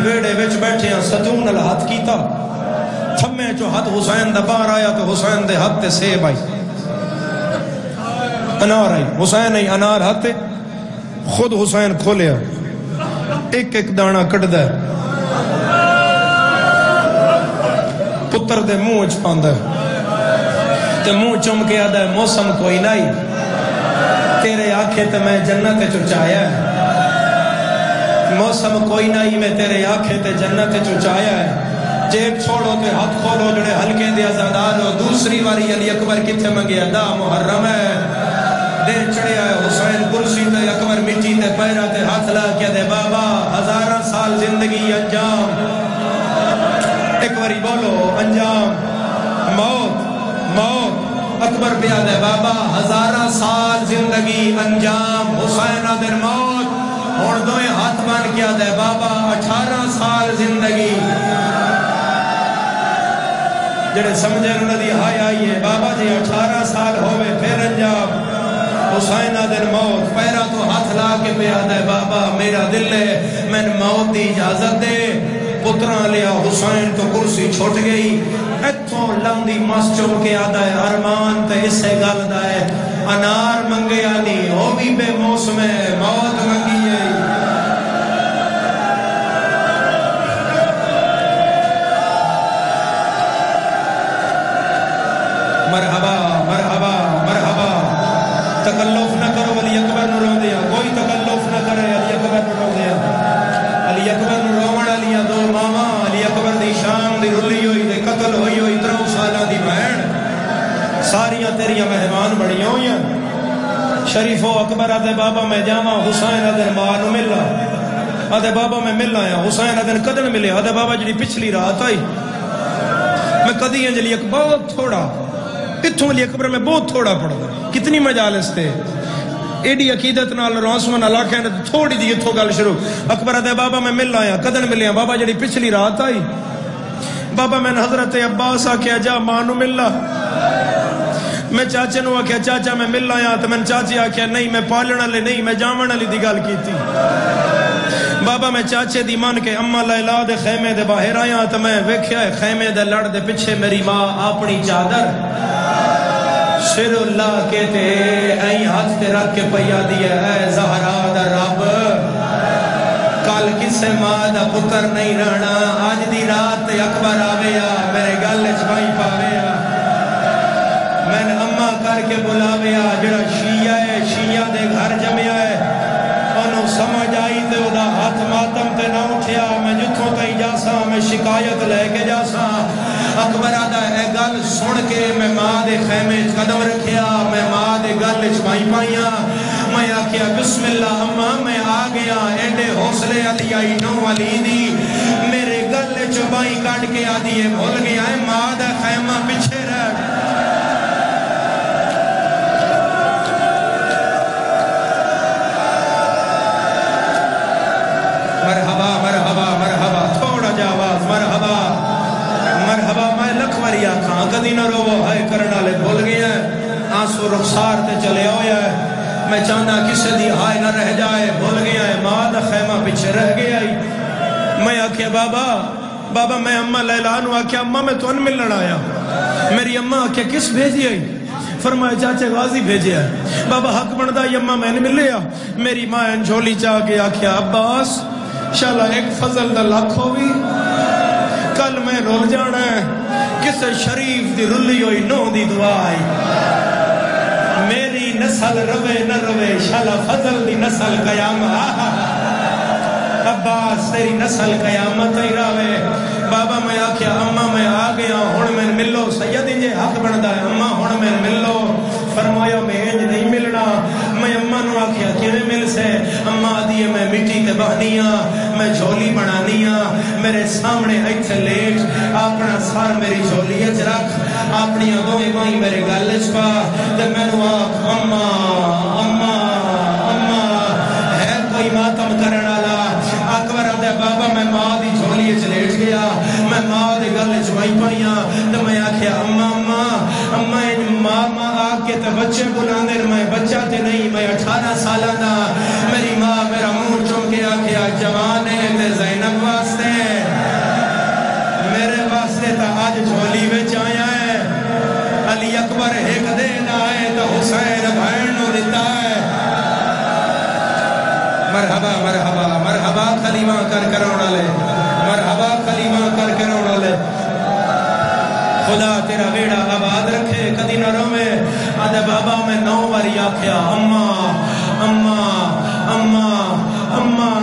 ویڑے وچ بیٹھے ہیں ستون نال ہاتھ کیتا تھمے جو ہاتھ حسین دا باہر آیا تو حسین دے ہاتھ تے سیب آئی انار آئی حسین آئی انار ہاتھ خود حسین کھولیا ایک ایک دانہ کٹ دے پتر دے منہ چھپاندہ تے منہ چم کے آدھا ہے موسم کوئی نہیں تیرے آنکھیں تے میں جنت چچایا ہے موسم کوئی نہیں میں تیرے آنکھیں تے جنت چچایا ہے جیب چھوڑو تے ہاتھ کھولو جڑے ہلکے دے آزادار ہو دوسری واری علی اکبر کتھے منگیا دا محرم ہے دیر چڑھیا ہے حسین کرسی تے اکبر مٹی تے پیرا تے ہاتھ لا کیا دے بابا ہزارہ سال زندگی انجام ایک واری بولو انجام موت موت اکبر پہ آدھے بابا ہزارہ سال زندگی انجام حسین آدھر موت اور دوئے ہاتھ بان کیا دے بابا 18 سال زندگی جڑے سمجھے انہوں نے ہائی آئیے بابا جی 18 سال ہوئے پھر انجام حسین آدھر موت پیرا تو ہاتھ لا کے پہ آدھے بابا میرا دل ہے میں موت دی اجازت دے پتران لیا حسین تو کرسی چھوٹ گئی ایتھوں لندی مس چوم کے آدھا ہے ارمان تے اس سے گل دا ہے انار منگے آنی ہو بھی بے موسم ہے موت منگی ہے مرحبا مرحبا مرحبا تکلف نہ کرو علی اکبر نو رو دیا کوئی تکلف نہ کرے علی اکبر نو رو دیا علی اکبر نو رومن علی دو ماما علی اکبر دی شام دی رلی ہوئی دے قتل ہوئی ہوئی 3 سالہ دی بہن ساریاں تیریاں مہمان بڑی ہوئی ہیں شریف و اکبر آدھے بابا میں جاما حسین آدھے ماں مل رہا آدھے بابا میں مل آیا حسین آدھے قدر ملے آدھے بابا جڑی پچھلی رات آئی میں قدی ہیں جلی بہت تھوڑا اتھوں علی اکبر میں بہت تھوڑا پڑھ گا کتنی مجالس تھے ایڈی عقیدت نال رانسون علاقے نے تھوڑی دی اتھوں گل شروع اکبر آدھے بابا میں مل آیا قدر ملے ہیں بابا جڑی پچھلی رات آئی بابا میں حضرت عباس آکھیا جا مانو ملا میں چاچے نو آکھیا چاچا میں مل آیا تو میں چاچے آکھیا نہیں میں پالنا لے نہیں میں جامن علی دی گل کی تھی بابا میں چاچے دی مان کے اماں لیلا دے خیمے دے باہر آیا تو میں ویکھیا ہے خیمے دے لڑ دے پچھے میری ماں اپنی چادر سر اللہ کہتے این ہاتھ تے رکھ کے پیا دیا اے زہرا دا رب کل کسے ماں دا پتر نہیں رہنا آج دی رات اکبر آویا میرے گل چبائی پاویا میں نے اماں کر کے بلاویا جڑا شیعہ ہے شیعہ دے گھر جمعہ ہے انہوں سمجھ آئی تے ادا ہاتھ ماتم تے نہ اٹھیا میں جتھوں تے جاسا میں شکایت لے کے جاسا اکبر آدھا اے گل سن کے میں ماں دے خیمے قدم رکھیا میں ماں دے گل چبائی پائیاں میں آکھیا بسم اللہ اماں میں آ گیا ایڈے حوصلے علی آئی نو علی دی میرے گل چبائی کاٹ کے آدھی بھول گیا ہے ماں دے خیمہ پیچھے رہ مرحبا مرحبا مرحبا تھوڑا جا آواز مرحبا مرحبا میں لکھوری آکھاں کدی نہ رو ہائے کرنا لے بھول گیا ہے آنسو رخسار تے چلے ہویا ہے میں چاہنا کسے دی ہائے نہ رہ جائے بھول گیا ہے ماں دا خیمہ پیچھے رہ گیا ہے میں آکھیا بابا بابا میں اماں لیلا نو آکھیا اماں میں تو ان ملن آیا میری اماں آکھیا کس بھیجی آئی فرمایا چاچے غازی بھیجے ہے بابا حق بندہ یہ اماں میں نے ملیا میری ماں انجھولی چاہ کے آکھیا عباس شالا ایک فضل دا لاکھ ہوئی کل میں رول جانا ہے کس شریف دی رلی ہوئی نو دی دعائی میری نسل روے نہ روے شالا فضل دی نسل قیام عباس تیری نسل قیامت ہی راوے بابا میں آکھیا اماں میں آ گیا ہون میں ملو سیدی جے حق بندہ ہے اماں ہون میں ملو فرمایا میں انج نہیں ملنا میں اماں نو آکھیا کیویں مل سے اماں دیے میں مٹی تے بہنیاں میں جھولی بنانیاں میرے سامنے ایتھے لیٹ اپنا سر میری جھولی وچ رکھ اپنی دوویں بائیں میرے گل وچ پا تے مینوں آکھ اماں اماں اماں ہے کوئی ماتم کرن والا اکبر آدھے بابا میں ماں دی جھولی وچ لیٹ گیا میں ماں دی گل وچ وائی پائیاں تے میں آکھیا اماں اماں اماں ماں آ کے تے بچے بلاندے میں بچہ تے نہیں میں 18 سالہ دا میری ماں میرا منہ چوم کے آکھیا جوان ہے تے زینب واسطے اکبر ایک دین آئے تو حسین بھائن نو دیتا ہے مرحبا مرحبا مرحبا کلمہ کر کرونا لے مرحبا کلمہ کر کرونا لے خدا تیرا بیڑا آباد رکھے کدی نہ روے آدھے بابا میں 9 باری آکھیا اماں اماں اماں اماں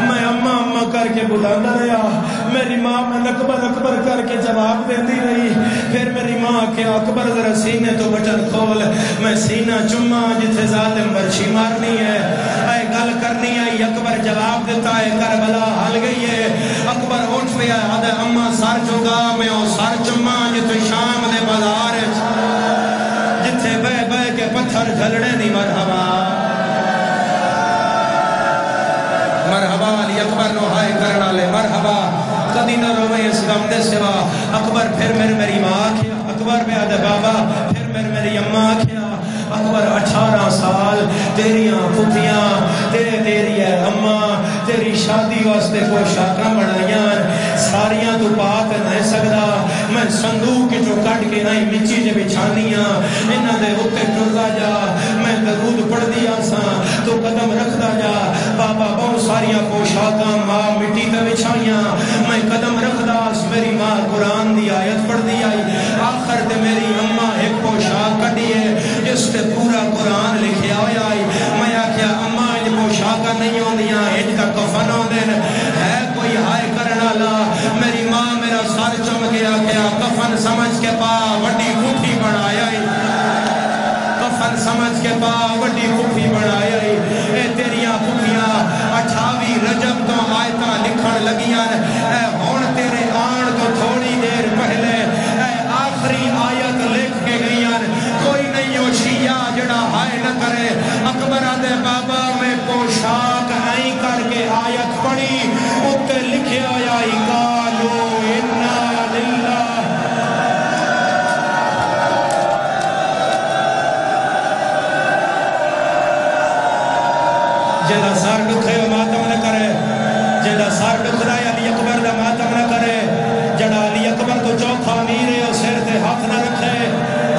میں اماں اماں کر کے بلانا رہا میری ماں میں اکبر اکبر کر کے جواب دیتی رہی پھر میری ماں کہ اکبر ذرا سینے تو بٹن کھول میں سینہ چما جتھے ظالم برچی مارنی ہے اے گل کرنی ہے اکبر جواب دیتا ہے کربلا حل گئی ہے اکبر اٹھ پیا آدھے اماں سر چکا میں او سر چما جتھے شام دے بازار جتھے بہ بہ کے پتھر جھلڑے دی مرحبا مرحبا علی اکبر نو ہائے کرنا لے مرحبا کدی نہ روے اس غم دے سوا اکبر پھر میری ماں کیا اکبر میں آدھے بابا پھر میری اماں کیا اکبر 18 سال تیریاں پھوپیاں تیری ہے اماں تیری شادی واسطے پوشاکاں بنائیاں ساریاں تو پاک نہیں سکدا میں صندوق جو کٹ کے نہیں مچی جے بچھانیاں انہاں دے اوتے ٹردا جا میں درود پڑھ دیا سا تو قدم رکھدا جا بابا بہت ساریاں پوشاکاں ماں مٹی تے بچھائیاں میں قدم رکھدا میری ماں قرآن دی آیت پڑھ دی آئی آخر تے میری اماں ایک پوشاک کٹی ہے جس تے پورا قرآن لکھیا ہویا آئی میں آکھیا اماں ان پوشاکاں نہیں ہوندیاں ان کا کفن ہوندے ہے کوئی ہائے کرنا لا میری ماں میرا سر چم گیا کیا کفن سمجھ کے پا وڈی کھوٹی بنایا کفن سمجھ کے پا وڈی کھوٹی بنایا اے تیریاں کھوٹیاں 28 رجب تو آیتاں لکھن لگیاں اے ہون تیرے آن تو تھوڑی دیر پہلے اے آخری آیت لکھ کے گئیاں کوئی نہیں ہو شیعہ جڑا ہائے نہ کرے اکبر آدھے بابا میں پوشاک آئیں کر کے آیت پڑھی اتے لکھے ہویا قالو انا للہ جیدہ سار دکھے ماتم نہ کرے جیدہ سار دکھدائے علی اکبر دا ماتم نہ کرے جڑا علی اکبر تو چوکھا میرے اور سر تے ہاتھ نہ رکھے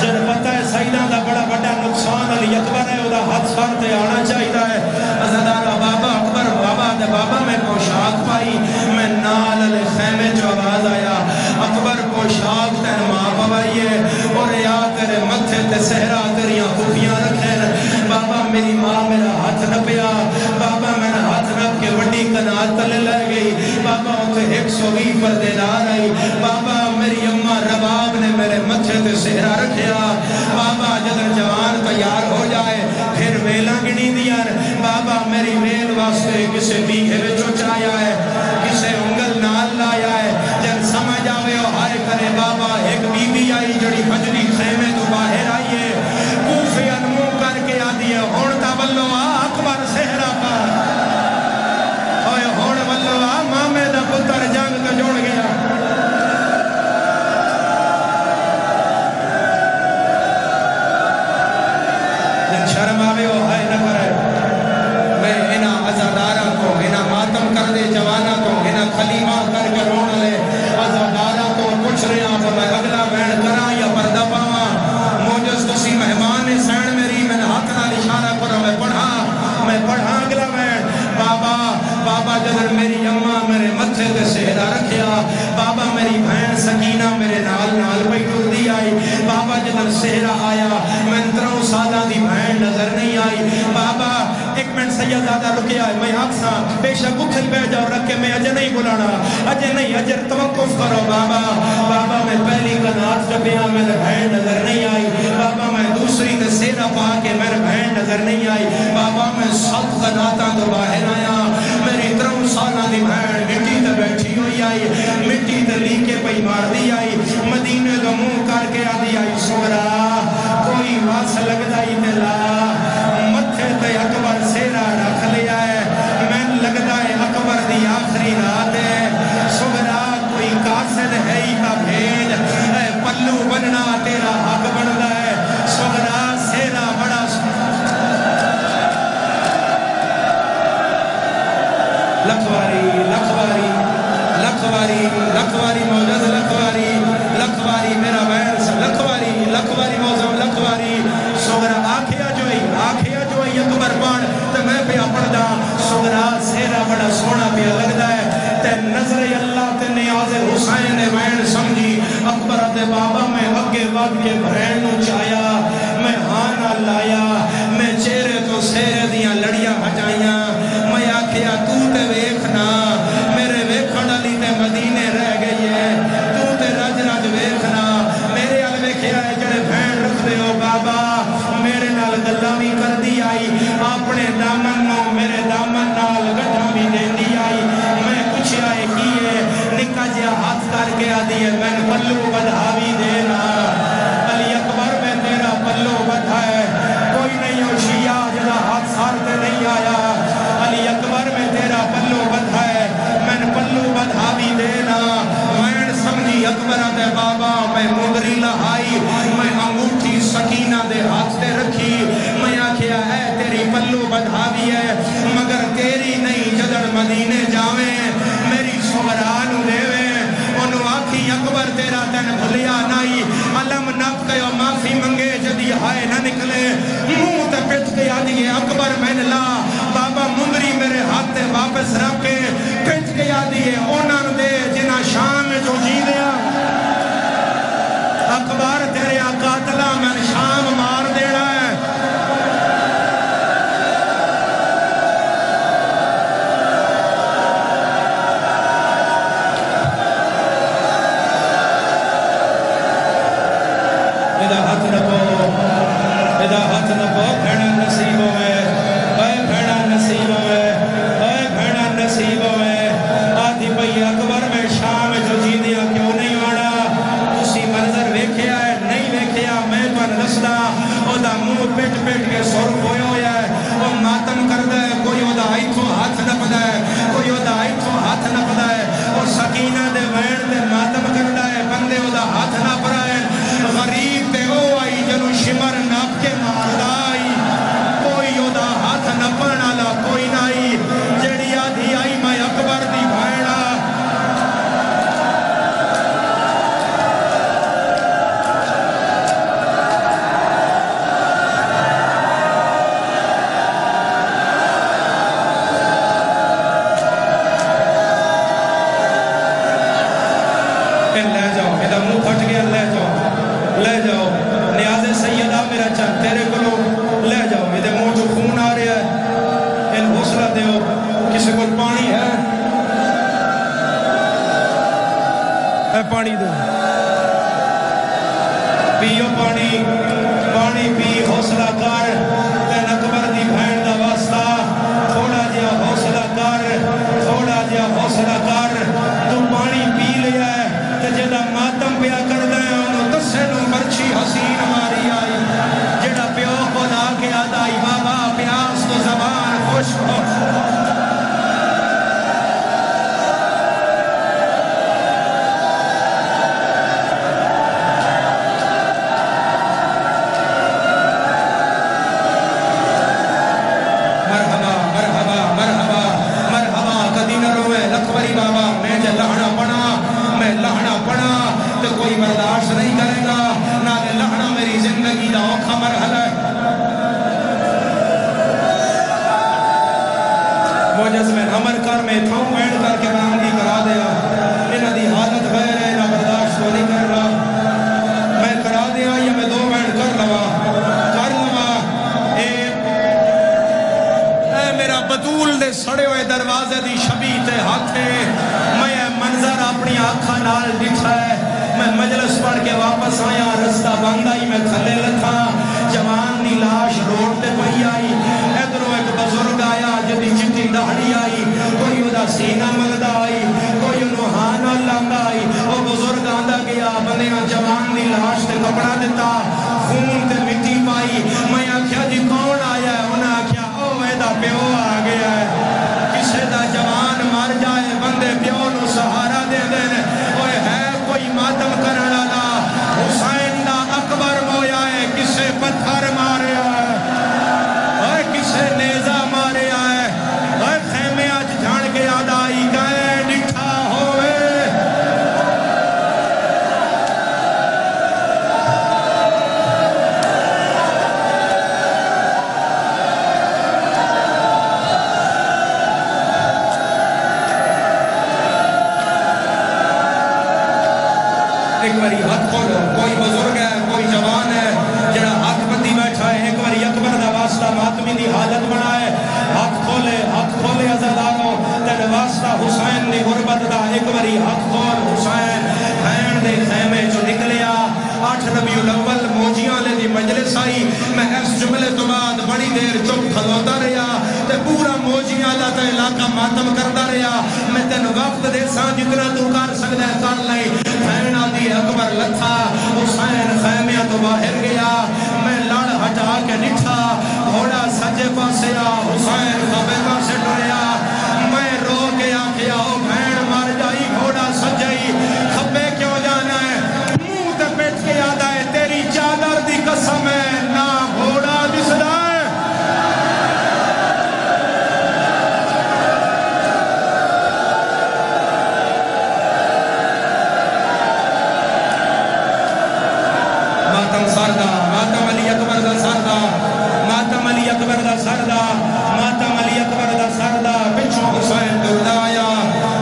جن پتہ ہے سیدہ دا بڑا بڑا نقصان علی اکبر ہے دا ہاتھ سر تے آنا چاہیدہ ہے ازدارہ بابا اکبر بابا دے بابا میں پوشاک پائی میں نال علی خیمے جو آواز آیا اکبر پوشاک تین ماں پوائیے اور یا تیرے متھے تے سہرہ تیریاں خوبیاں رکھیں بابا میری ماں میرا ہاتھ نہ پیا بابا میرا ہاتھ رکھ کے وڈی کنات تلے لے گئی بابا ہوتے 120 پردے دار آئی بابا میری اماں رباب نے میرے متھے تے سہرہ رکھیا بابا جدر جوان تیار ہو جائے پھر ویلاں گنی دیا بابا میری ویل واسطے کسے بیگھے بچو چایا ہے کسے انگل نال لایا ہے جن سمجھ آوے ہو ہائے کرے بابا ایک بی بی آئی جڑی بجری خیمے تو باہر آئیے کوفے انمو کر کے آدھی ہے ہونتا بلو اکبر سہرہ پا ہوئے ہون بلو مامے دا پتر جنگ تو جوڑ گیا جن شرم آوے ہو ہائے نہ کرے میں انہا عزادارہ کو انہا ماتم کر دے جوانا کو انہا خلیمہ کر کے رون لے عزادارہ کو کچھ رہے ہیں میں اگلا بین کرا یا پردہ پاواں موجز کسی مہمان سین میری میں ہاتھ نال اشارہ کرو میں پڑھا اگلا بین بابا جدر میری اماں میرے متھے تے سہرہ رکھیا بابا میری بہن سکینہ میرے نال پہ ٹر دی آئی بابا جدر سہرہ آیا میں 3 سالہ دی بہن نظر نہیں آئی بابا ایک منٹ سیدادہ رکے آئے میں آپ سا بے شک اکھل پہ جاؤ رکھ کے میں اجے نہیں بلانا اجے نہیں اجر توقف کرو بابا میں پہلی کنات جبیاں میرے بہن نظر نہیں آئی بابا میں دوسری تے سہرہ پا کے میرے بہن نظر نہیں آئی بابا میں 7 کناتاں تو باہر آیا میری 3 سالہ دی بہن مٹی تے بیٹھی ہوئی آئی مٹی تے لیکے پہ مار دی آئی مدینے تو منہ کر کے آدھی آئی سورا کوئی واس لگتا ہی دلا متھے تے اکبر سہرہ رکھ لیا ہے میں لگتا ہے اکبر دی آخری رات ہے سورا کوئی قاصد ہے ہی کا بھیج پلو بننا تیرا حق بندا ہے سورا سہرہ بڑا لکھواری موجز لکھواری میرا بہن لکھواری موزم نظر اللہ تے نیاز حسین وین سمجھی اکبر دے بابا میں اگے وقت کے بھرین نو چایا میں ہانا لایا میں چہرے تو سیرے دیاں لڑیاں ہجائیاں میں آکھیا تو تے ویکھنا میرے ویکھن علی تے مدینے رہ گئی ہے تو تے رج رج ویکھنا میرے ال ویکھیا ہے جڑے بھین رکھ دے ہو بابا میرے نال گلاں وی کردی آئی اپنے دامن نو میرے دامن نال گٹھا بھی دیندی آئی میں پوچھیا ہے کی ہے نکا جیا ہاتھ کر کے آدھی ہے میں پلو بدھاوی دینا علی اکبر میں تیرا پلو بدھا ہے کوئی نہیں ہو شیعہ جدا ہاتھ سارتے نہیں آیا علی اکبر میں تیرا پلو بدھا ہے میں پلو بدھاوی دینا میں سمجھی اکبر دے بابا میں مدری لہائی میں انگوٹھی سکینہ دے ہاتھ تے رکھی میں آکھیا ہے تیری پلو بدھاوی ہے مگر تیری نہیں جدڑ مدینے جاویں میری سمرانو دیویں انہوں آکھی اکبر تیرا تن بھلیا نائی علم نب کہو معافی منگے جدی ہائے نہ نکلے منہ تے پٹ کے آدھیے اکبر میں لا بابا ممری میرے ہاتھ تے واپس رکھے پٹ کے آدھیے اونن دے جنہ شام جو جی دیا اکبر تیرے قاتلہ میں شام مار دینا ہے ادا ہاتھ نبو بھیڑا نصیب ہوئے اے بھیڑا نصیب ہوئے اے بھیڑا نصیب ہوئے آدھی بھئی اکبر میں شام جو جی دیا کیوں نہیں آڑا اسی منظر ویکھیا ہے نہیں ویکھیا میں تو نسدہ او دا منہ پیٹ پیٹ کے سور ہوئے ہویا ہے وہ ماتم کردہ ہے کوئی او دا آئی تو ہاتھ نپدہ ہے کوئی او دا آئی تو ہاتھ نپدہ ہے اور سکینہ دے وین دے ماتم کردہ ہے بندے او دا ہاتھ نپ رہا ہے غریب تے او آئی جنو شمر نپ کے ماردائی کوئی او دا ہاتھ نپن آلا کوئی نائی جڑی آدھی آئی میں اکبر دی بھائڑا لے جاؤ میرا منہ پھٹ گیا لے جاؤ نیاز سیدہ میرا چند تیرے کو لے جاؤ میرے منہ جو خون آ رہا ہے ان حوصلہ دیو کسی کو پانی ہے اے پانی دو پیو پانی پی حوصلہ کر تین اکبر دی بھین دا واسطہ تھوڑا جیا حوصلہ کر تو پانی پی لیا ہے تے جدا ماتم پیا کر دے انہوں تسے نو مرچی حسین ماری آئی جڑا پیو خدا کے آدائی بابا پیاس تو زبان خوش ہو مرحبا کدی نہ روے لکھوری بابا میں جے لہنا پڑا تو کوئی برداشت نہیں کرے گا نہ لہنا میری زندگی دا اوکھا مرحلہ ہے موجز میں امر کر میں تھاؤں وینڈ کر کے برامگی کرا دیا انہ دی حالت غیر ہے نہ برداشت کو نہیں کر رہا میں کرا دیا یا میں 2 وینڈ کر لوا اے میرا بطول دے سڑے ہوئے دروازے دی شبیح تے ہاتھے میں منظر اپنی آنکھاں نال دکھا ہے میں مجلس پڑھ کے واپس آیا رستہ بند آئی میں کھلے لکھا جوان دی لاش روڈ تے پئی آئی ادھروں ایک بزرگ آیا جدی چٹی داڑھی آئی کوئی او دا سینہ ملدا آئی کوئی انہوں ہانا لاندا آئی وہ بزرگ آندا گیا بندیاں جوان دی لاش تے کپڑا دیتا خون تے مٹی پائی میں آکھیا جی کون آیا ہے انہاں آکھیا او ایدہ پیو آ گیا ہے کسے دا جوان مر جائے بندے پیو نو سہارا دے دیں اوہ ہے کوئی ماتم کرنا لا حسین دا اکبر مویا ہے کسے پتھر مارے آئے اور کسے نیزہ مارے آئے اور خیمے آج جھان کے آدائی گئے ڈٹھا ایک باری ہاتھ کھولو کوئی بزرگ ہے کوئی جوان ہے جڑا ہاتھ بندی بیٹھا ہے ایک باری اکبر دا واسطہ ماتمی دی حالت بنائے ہاتھ کھولے عزادارو تین واسطہ حسین دی غربت دا ایک باری ہاتھ کھول حسین بھین دے خیمے جو نکلیا 8 ربیع الاول موجیاں لے دی مجلس آئی میں اس جملے تو بعد بڑی دیر چپ کھلوتا رہا تے پورا موجیاں دا تے علاقہ ماتم کرتا رہا میں تین وقت دے ساں جتنا تو کر سکتا ہے کر لئی بھین آدھی اکبر لتھا حسین خیمے تو باہر گیا میں لڑ ہٹا کے نٹھا گھوڑا سجے پاسے آ حسین کھبے پاسے ٹریا میں رو کے آکھیا او بھین مر جائی گھوڑا سجائی کھبے کیوں جانا ہے منہ تے بیٹھ کے آدھا ہے تیری چادر دی قسم ہے نہ گھوڑا دسدا ہے ماتم سردہ ماتم علی اکبر دا سردہ ماتم علی اکبر دا سردہ ماتم علی اکبر دا سردہ پچھوں حسین درد آیا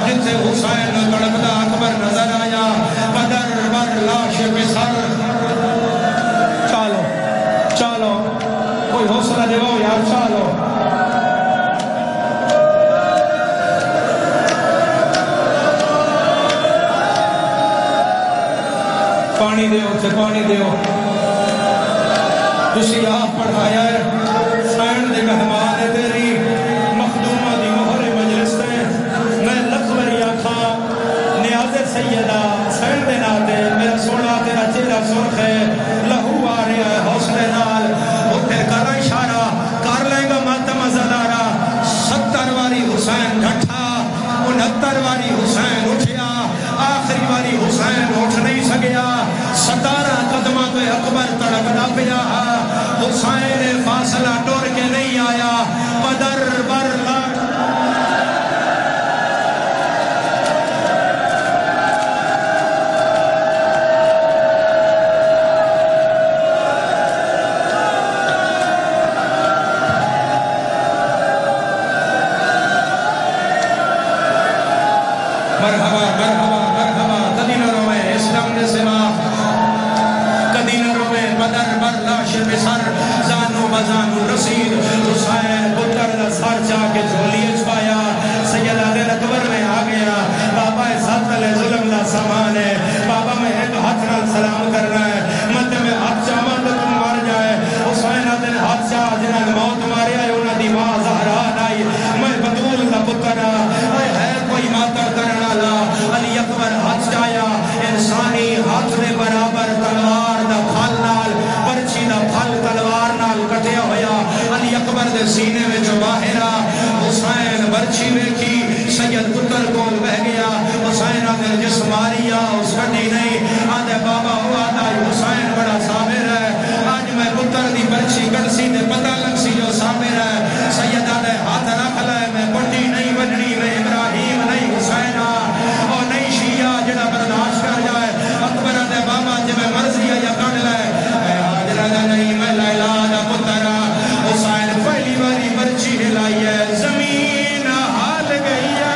جنسے حسین تڑپدا اکبر نظر آیا بدر بر لاش پہ سر چالو کوئی حوصلہ دے وہ یار چالو پانی دیو تے پانی دیو تسی آپ پڑھایا ہے سائن دے مہمان ہے تیری مخدومہ دی مہر مجلس تے میں لکھوری آکھا نیاز سیدہ سائن دے ناتے میرا سونا تیرا چہرہ سرخ ہے لہو آ رہا ہے حوصلے نال اٹھے کر اشارہ کر لیں گا ماتم عزادارہ 70 واری حسین ڈھٹھا 69 واری حسین اٹھیا آخری واری حسین اٹھ نہیں سکیا 17 قدمہ پہ اکبر تڑپنا پیا حسین فاصلہ ٹور کے نہیں آیا بدر بر مرحبا مرحبا مرحبا کدی نہ روے اسلام دے سوا کدی نہ روے بدر بر لاش پہ سر زانو بزانو رسید حسین پتر دا سر چا کے جھولی چھپایا سیدہ دے اکبر میں آ گیا بابا ساتھ لے ظلم دا سامان ہے بابا میں ایک ہاتھ نال سلام کرنا ہے مت میں ہاتھ چاہاں تو تم مار جائے حسین دے ہاتھ چاہ جنہاں موت ماریا ہے انہاں دی ماں زہرا نائی میں بطول دا پتر ہے کوئی ماتر کرنا علی اکبر ہاتھ چایا انسانی ہاتھ دے برابر تلوار دا پھل نال پرچی دا پھل تلوار نال کٹیا ہویا علی اکبر دے سینے میں جو باہرہ حسین برچی ویکھی سید پتر کول بہ گیا حسین آدھے جس ماریا اس کٹی نہیں آدھے بابا ہوا آدھا حسین بڑا صابر ہے آج میں پتر دی برچی کرسی دے پتہ لگ سی جو صابر ہے سید آدھے ہاتھ رکھ لائے میں پنڈی نہیں بننی میں ابراہیم نہیں حسین اور نہیں شیعہ جڑا برداشت کر جائے اکبر دے بابا جب مرضی ہے یا کڑ لائے اے حاضرہ دا نہیں میں لیلا دا پترہ حسین پہلی باری برچی ہلائی ہے زمین حال گئی ہے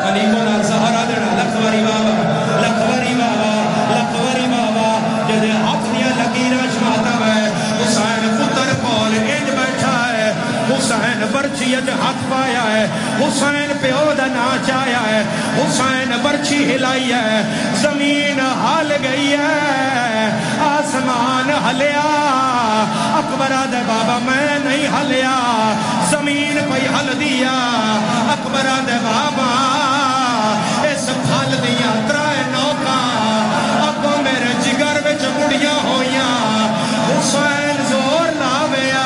منی کو نال سہارا دینا لکھواری بابا لکھواری بابا لکھواری بابا جدے ہاتھ دیا لکیرہ شماتا ہے حسین پتر کول انج بیٹھا ہے حسین برچی اج ہاتھ پایا ہے حسین پیو دا ناچ آیا ہے حسین برچی ہلائی ہے زمین ہل گئی ہے آسمان ہلیا اکبر آدھے بابا میں نہیں ہلیا زمین پہ ہل دیا اکبر آدھے بابا اس پھل دیا ترائے نوکا اب میرے جگر وچ مڑیاں ہویاں حسین زور لاویا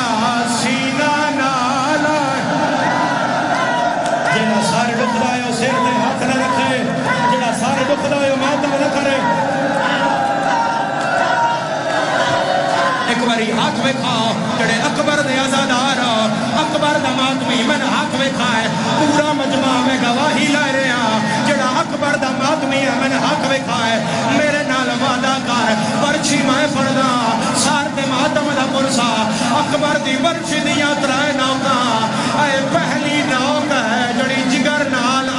سینہ نالا جنہا سارے دکھ دائیو سیر دے ہاتھ نہ رکھے جنہا سارے دکھ دائیو ماتم نہ کرے ایک باری ہاتھ میں کھاؤ جڑے اکبر دے آزادار اکبر دا ماتمی میں ہاتھ میں کھائے پورا مجمع میں گواہی لائے رہے ہیں جڑا اکبر دا ماتمی ہے میں ہاتھ میں کھائے میرے نال وعدہ کر پرچی میں پڑھنا سار دے ماتم دا پرسا اکبر دی پرچی دیا ترائے نوکا اے پہلی نوکا ہے جڑی جگر نال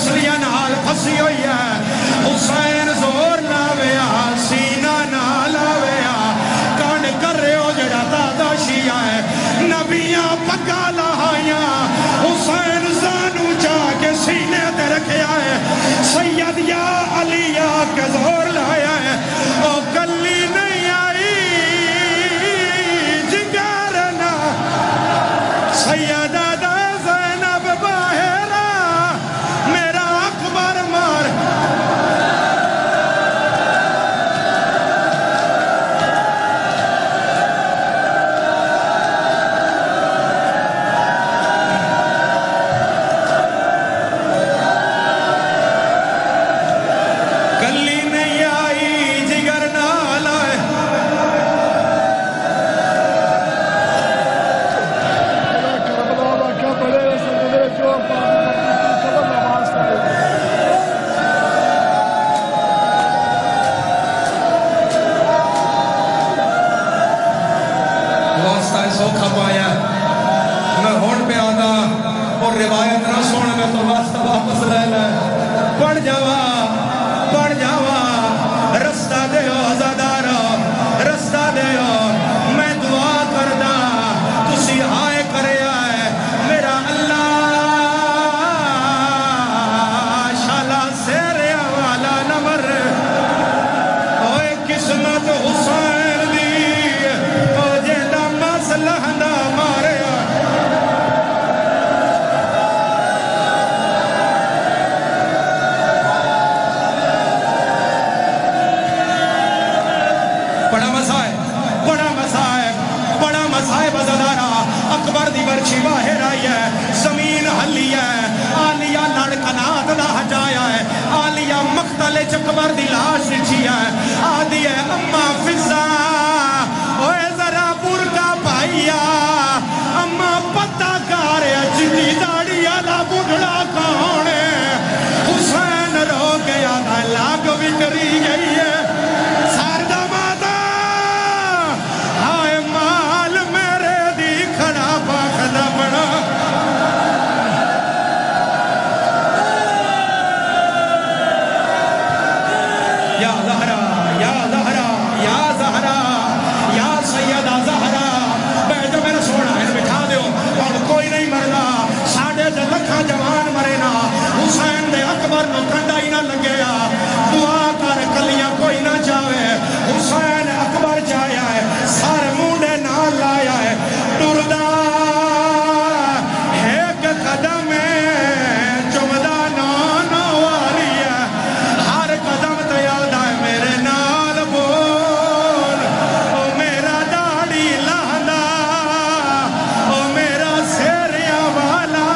پسلیاں نال پھسی ہوئی ہے حسین زور لاویا سینہ نہ لاویا کان کر رہے ہو جڑا دادا شیعہ ہے نبیاں پکا لہائیاں حسین زانو جا کے سینے تے رکھیا ہے سید یا علی یا کے زور لایا ہے او کلی نہیں آئی جگرنا سیدہ دا زینب باہرہ میرا اکبر مار کلی نہیں آئی جگر نال آئے واسطہ سوکھا پایا میں ہون پہ آدھا اور روایت نہ سونا میں تو واسطہ واپس لے لے پڑھ جاوا رستہ دے ہو عزادارا رستہ دے ہو میں دعا کردہ تسی آئے کرے آئے میرا اللہ شالا سیرے والا نمر اوے قسمت حسین دی او جیدہ مسلح دا مارے بڑا مسائب عزادارا اکبر دی برچی باہر آئی ہے زمین حلی ہے آلیہ لڑکنات دا ہجایا ہے آلیہ مقتل چکبر دی لاش رچی ہے آدھی ہے اممہ فضا اوے ذرا برکا پائیا اممہ پتہ کارے جدی داڑی آدھا بڑھڑا کانے حسین رو گیا دا لاگ وکری گئی ہے ساردہ مادہ آئے مال میرے دی کھڑا پاکھدہ بڑا یا زہرا یا زہرا یا زہرا یا سیدہ زہرا بیٹھو میرا سوڑا ہے بٹھا دیو اور کوئی نہیں مرنا ساڑھے دے لکھا جوان مرنا حسین دے اکبر نو کنڈا ہی نہ لگیا دعا کر کلیاں کوئی نہ جاوے حسین اکبر جایا ہے سارے مونڈے نہ لایا ہے ٹردہ ایک قدم چمدہ نانا والی ہے ہر قدم تو یاد آئے میرے نال بول او میرا داڑی لانا او میرا سیریا والا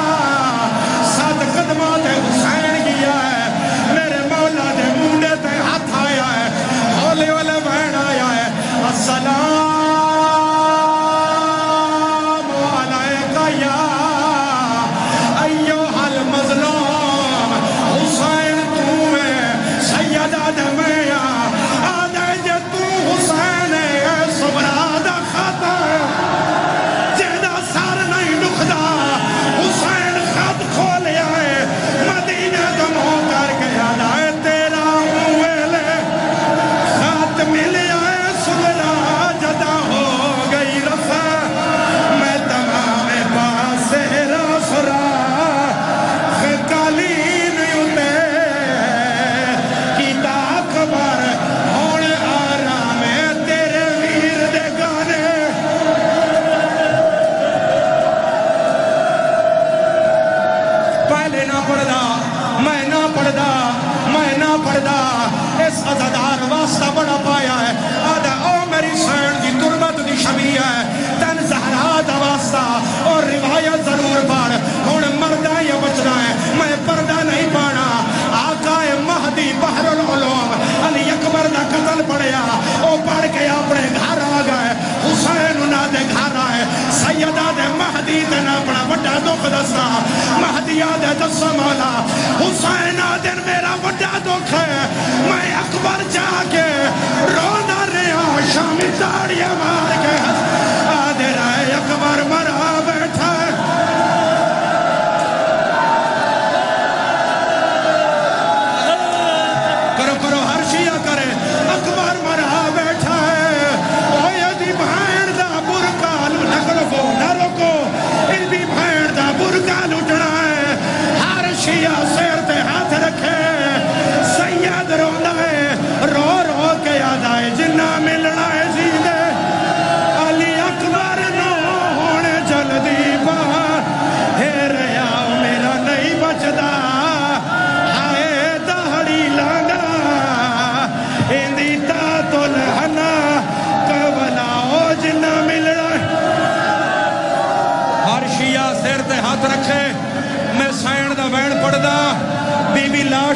سات قدمات حسین کیا ہے میرے مولا دے مونڈے تے ہاتھ آیا ہے ہولے والے بہن آیا ہے السلام علیکہ یا ایوہ المظلوم حسین تو ہے سیدہ دمیا آدھے جے تو حسین ہے سبرادہ خطا جیدہ سار نہیں نکھدا حسین خط کھولیا ہے مدینہ دم ہو کر گیا ہے تیرا ہوئے خط ملیا ہے سبرا جدہ ہو گئی رفع میں تمام پاس رسرا کالین یوتے کیتا اکبر ہون آرام تیرے ویر دے گانے پہلے نہ پڑھدا اس عزادار واسطہ بڑا پایا ہے آدھا او میری سین دی تربت دی شبیہ ہے تن زہرا دا واسطہ اور روایت ضرور پڑھ ہون مردہ یا بچنا ہے میں پردہ نہیں پانا آقا مہدی بحر العلوم علی اکبر دا قتل پڑھیا او پڑھ کے اپنے گھر آ گئے حسین انہا دے گھر آئے سیدہ دے مہدی دے نا اپنا وڈا دکھ دستا مہدیہ دے دستا مولا حسین آدھر میرا وڈا دکھ ہے میں اکبر جا کے رونا رہا شامی داڑیاں مار کے آدھر آئے اکبر مرا بیٹھا ہے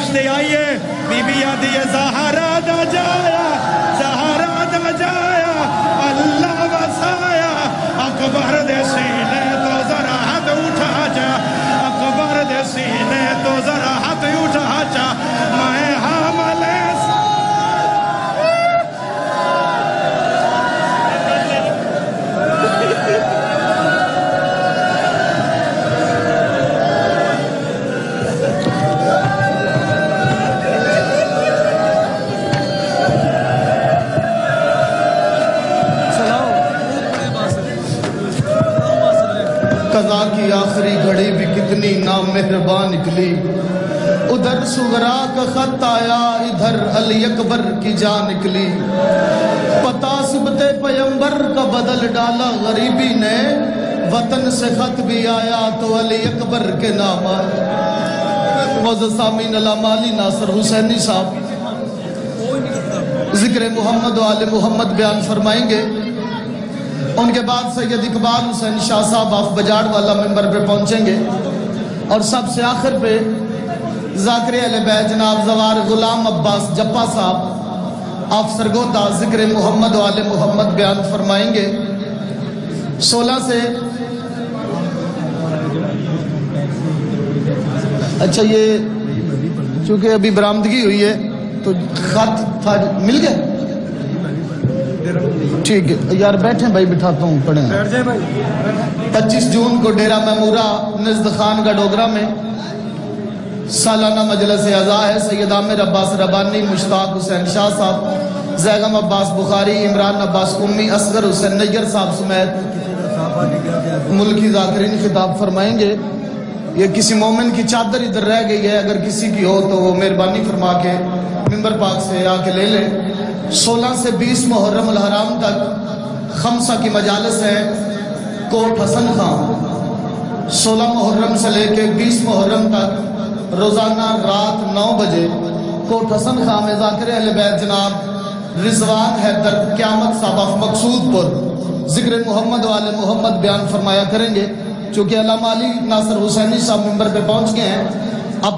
فرشتے آئیے بی بی آدھی ہے زہرا دا جایا زہرا دا جایا اللہ وسایا اکبر دے سینے تو ذرا ہاتھ اٹھا جا اکبر دے سینے تو ذرا ہاتھ اٹھا جا میں حامل قضا کی آخری گھڑی بھی کتنی نامہربان نکلی ادھر صغرا کا خط آیا ادھر علی اکبر کی جان نکلی پتا سبت پیمبر کا بدل ڈالا غریبی نے وطن سے خط بھی آیا تو علی اکبر کے نام آیا معزز سامعین علامہ علی ناصر حسینی صاحب ذکر محمد و آل محمد بیان فرمائیں گے ان کے بعد سید اقبال حسین شاہ صاحب آف بجاڑ والا ممبر پہ پہنچیں گے اور سب سے آخر پہ ذاکر اہل بیت جناب زوار غلام عباس جپا صاحب آف سرگودا ذکر محمد و آل محمد بیان فرمائیں گے 16 سے اچھا یہ چونکہ ابھی برآمدگی ہوئی ہے تو خط تھا مل گیا ٹھیک ہے یار بیٹھیں بھائی بٹھاتا ہوں پڑھیں 25 جون کو ڈیرہ میمورہ نزد خان کا ڈوگرہ میں سالانہ مجلس اعزاء ہے سید عامر عباس ربانی مشتاق حسین شاہ صاحب زیغم عباس بخاری عمران عباس امی اصغر حسین نیگر صاحب سمیت ملکی ذاکرین خطاب فرمائیں گے یہ کسی مومن کی چادر ادھر رہ گئی ہے اگر کسی کی ہو تو وہ مہربانی فرما کے ممبر پاک سے آ کے لے لیں 16 سے 20 محرم الحرام تک خمسہ کی مجالس ہے کوٹ حسن خان 16 محرم سے لے کے 20 محرم تک روزانہ رات 9 بجے کوٹ حسن خان میں ذاکر اہل بیت جناب رضوان حیدر قیامت صاحب مقصود پر ذکر محمد و آل محمد بیان فرمایا کریں گے چونکہ علامہ علی ناصر حسینی صاحب ممبر پہ پہنچ گئے ہیں اب